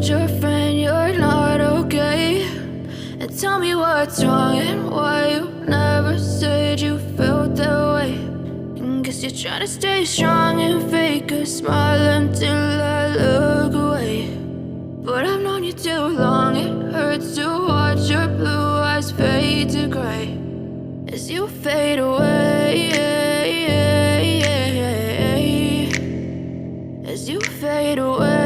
told your friend you're not okay? And tell me what's wrong and why you never said you felt that way. And guess you're trying to stay strong and fake a smile until I look away. But I've known you too long, it hurts to watch your blue eyes fade to gray as you fade away, as you fade away.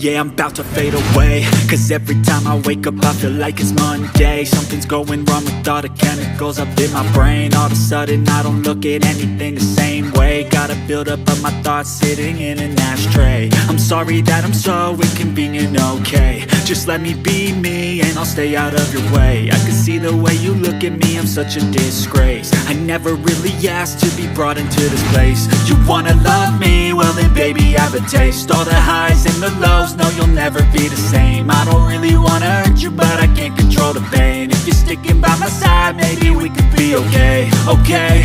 Yeah, I'm about to fade away, cause every time I wake up I feel like it's Monday. Something's going wrong with all the chemicals up in my brain. All of a sudden I don't look at anything the same way. Got a buildup of my thoughts sitting in an ashtray. I'm sorry that I'm so inconvenient, okay? Just let me be me and I'll stay out of your way. I can see the way you look at me, I'm such a disgrace. I never really asked to be brought into this place. You wanna love me? Well then baby I have a taste. All the highs and the lows, no you'll never be the same. I don't really wanna hurt you but I can't control the pain. If you're sticking by my side maybe we could be okay. Okay,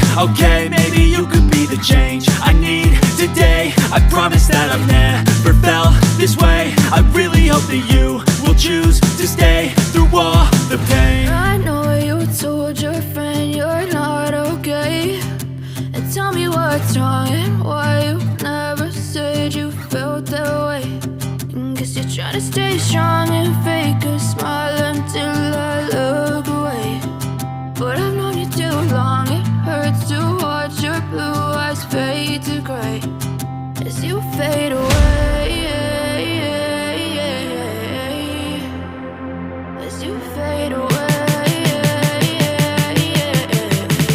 maybe you could be the change I need today. I promise that I've never felt this way. I really hope that you will choose to stay through all the pain. I know you told your friend you're not okay. And tell me what's wrong and why you never said you felt that way. And guess you're trying to stay strong and fake a smile until I look away. But I've known you too long, it hurts to watch your blue eyes fade to gray as you fade away, as you fade away, as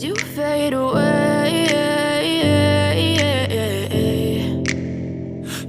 you fade away.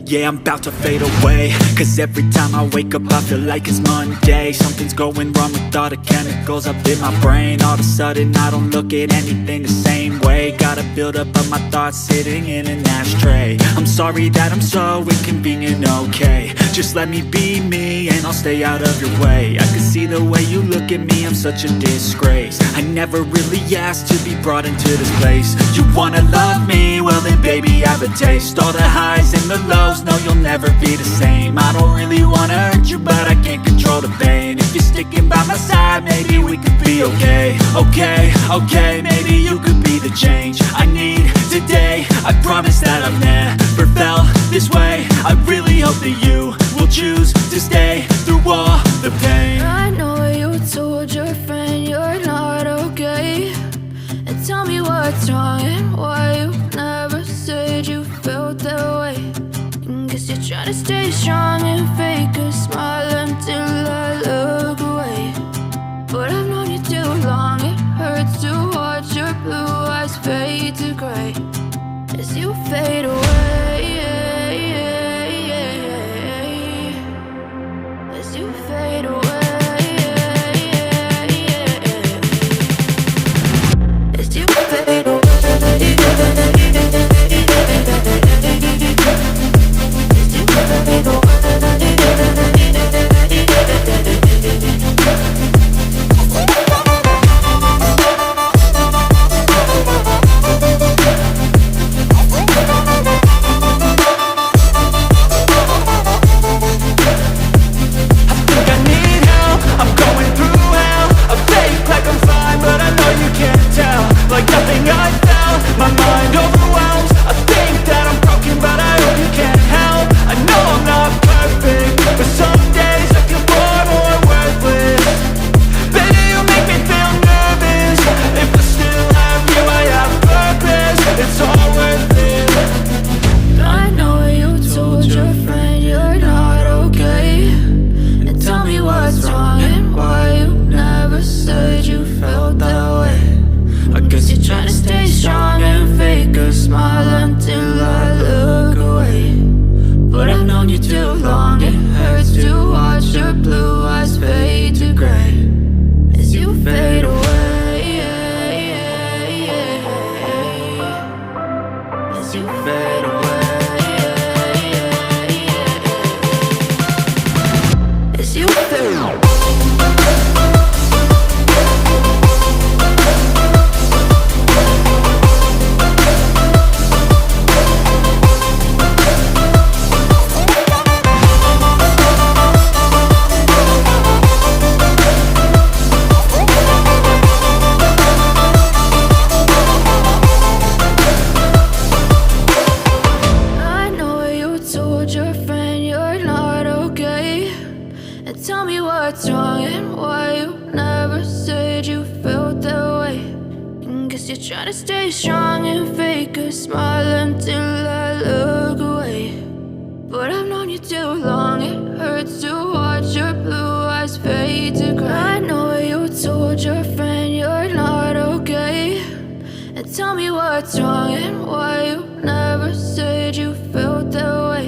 Yeah, I'm about to fade away, cause every time I wake up I feel like it's Monday. Something's going wrong with all the chemicals up in my brain. All of a sudden I don't look at anything the same way. Got a buildup of my thoughts sitting in an ashtray. I'm sorry that I'm so inconvenient, okay? Just let me be me and I'll stay out of your way. I can see the way you look at me, I'm such a disgrace. I never really asked to be brought into this place. You wanna love me? Well then baby, have a taste. All the highs and the lows, no you'll never be the same. I don't really wanna hurt you, but I can't control the pain. If you're sticking by my side, maybe we could be okay. Okay, maybe you could be the change I need today. I promise that I've never felt this way. I really hope that you will choose to stay through all the pain. I know you told your friend you're not okay, and tell me what's wrong and why you never said you felt that way. Guess you're trying to stay strong and fake a smile until I look away. But I've known you too long, it hurts to watch your blue eyes fade to gray as you fade away. As you fade away. As you fade away. Try to stay strong and fake a smile until I look away. But I've known you too long, it hurts to watch your blue eyes fade to gray. I know you told your friend you're not okay, and tell me what's wrong and why you never said you felt that way.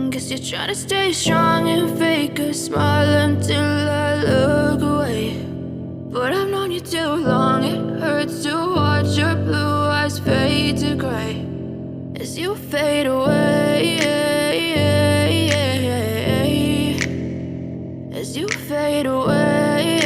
Guess you're trying to stay strong and fake a smile until I look away. But I've known you too long, it hurts to watch your blue eyes fade to gray as you fade away. As you fade away.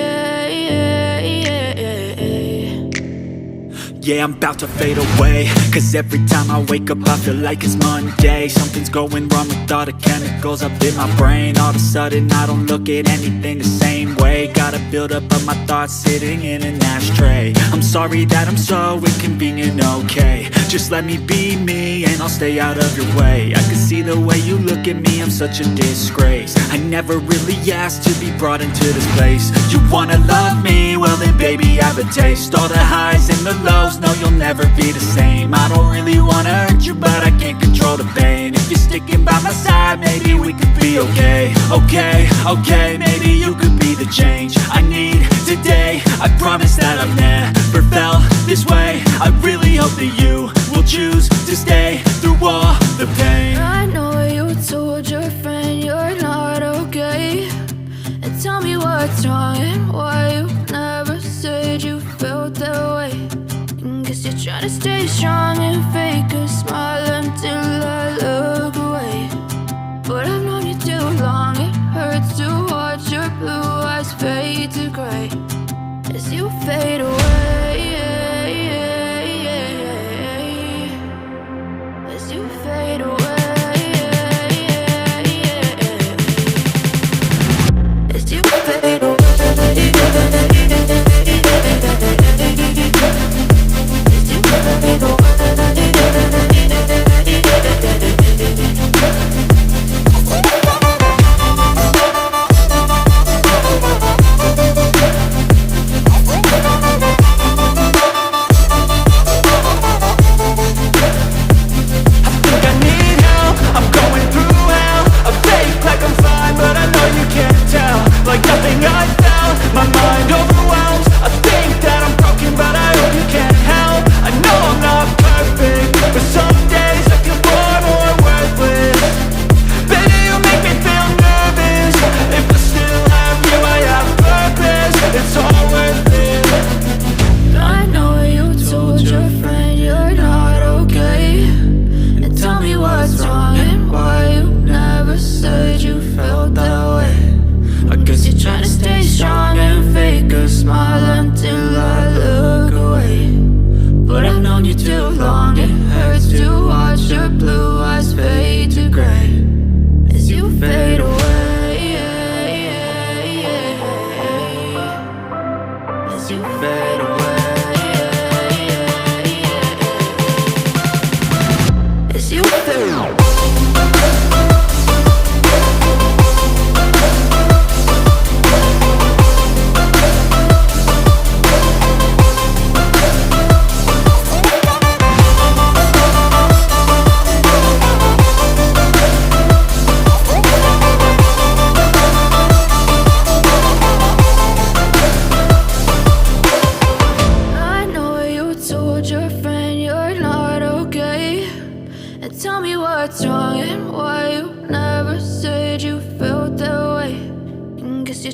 Yeah, I'm about to fade away, cause every time I wake up I feel like it's Monday. Something's going wrong with all the chemicals up in my brain. All of a sudden I don't look at anything the same way. Gotta build up of my thoughts sitting in an ashtray. I'm sorry that I'm so inconvenient, okay. Just let me be me and I'll stay out of your way. I can see the way you look at me, I'm such a disgrace. I never really asked to be brought into this place. You wanna love me? Well then baby, have a taste. All the highs and the lows, no you'll never be the same. I don't really wanna hurt you, but I can't control the pain. If you're sticking by my side, maybe we could be okay. Okay, maybe you could be the change I need today. I promise that I've never felt this way. I really hope that you will choose to stay through all the pain. I know you told your friend you're not okay, and tell me what's wrong and why you never said you felt that way. Guess you're trying to stay strong and fake a smile until I look away. But I've known you too long. It hurts to watch your blue eyes fade to gray as you fade away. As you fade away. As you fade away.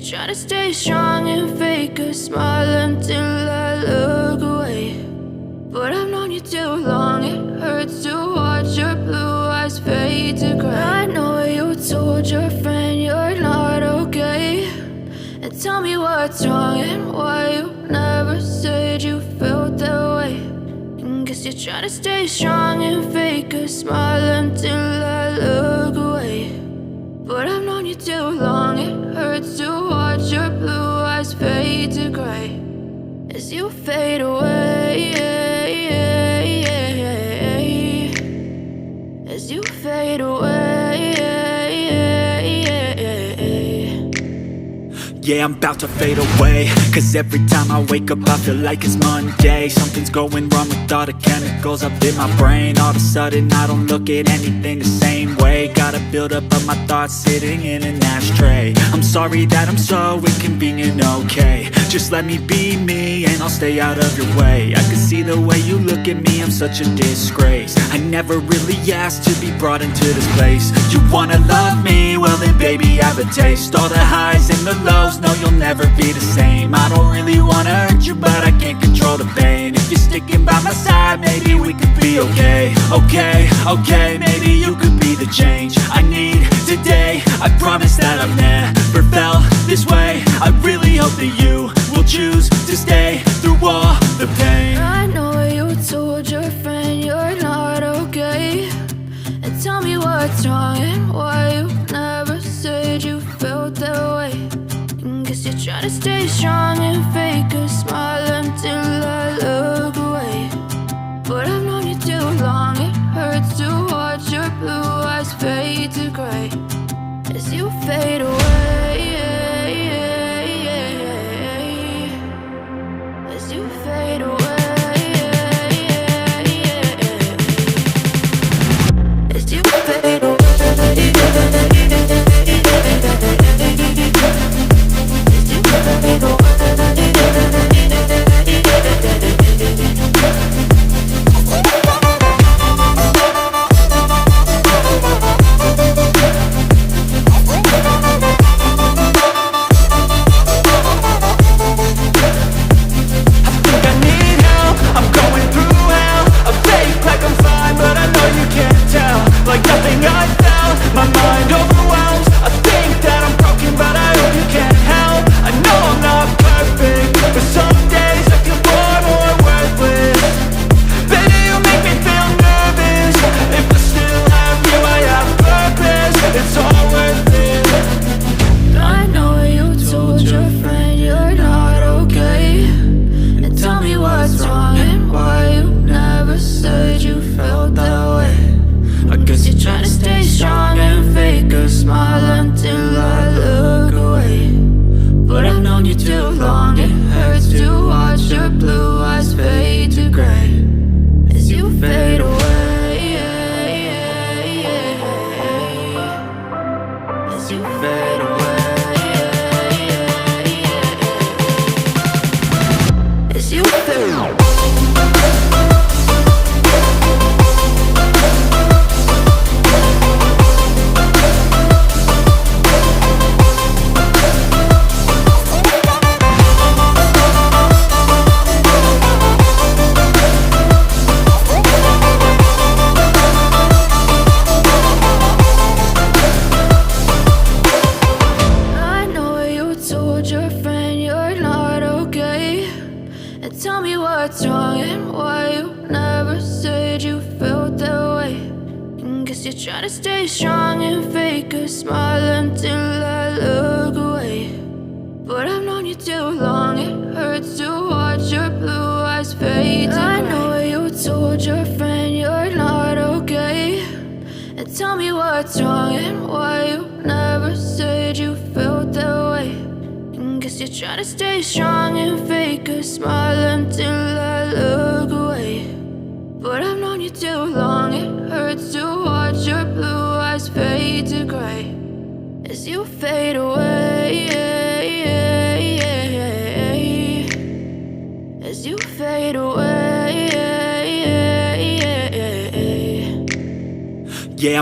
Try to stay strong and fake a smile until I look away. But I've known you too long. It hurts to watch your blue eyes fade to gray. I know you told your friend you're not okay, and tell me what's wrong and why you never said you felt that way. And guess you're trying to stay strong and fake a smile until I look away. But I've known you too long. It hurts to watch your blue eyes fade to gray as you fade away. As you fade away. Yeah, I'm about to fade away, cause every time I wake up I feel like it's Monday. Something's going wrong with all the chemicals up in my brain. All of a sudden I don't look at anything the same way. Got a build-up of my thoughts sitting in an ashtray. I'm sorry that I'm so inconvenient, okay. Just let me be me and I'll stay out of your way. I can see the way you look at me, I'm such a disgrace. I never really asked to be brought into this place. You wanna love me? Well then baby I have a taste. All the highs and the lows, no you'll never be the same. I don't really wanna hurt you but I can't control the pain. If you're sticking by my side maybe we could be okay. Okay, maybe you could be the change I need today. I promise that I've never felt this way. I really hope that you will choose to stay through all the pain. I know you told your friend you're not okay, and tell me what's wrong and why you never said you felt that way. And guess you're trying to stay strong and fake a smile until I look away. But I've known you too long. It hurts to watch your blue eyes fade to gray as you fade away. As you fade away. As you fade away. as you fade away, as you fade away. Tell me what's wrong and why you never said you felt that way. And guess you're trying to stay strong and fake a smile until I look away. But I've known you too long, it hurts to watch your blue eyes fade to gray. I know you told your friend you're not okay. And tell me what's wrong and why you never said you felt that way. Guess you're trying to stay strong and fake a smile until I look away. But I've known you too long, it hurts to watch your blue eyes fade to gray as you fade away, as you fade away.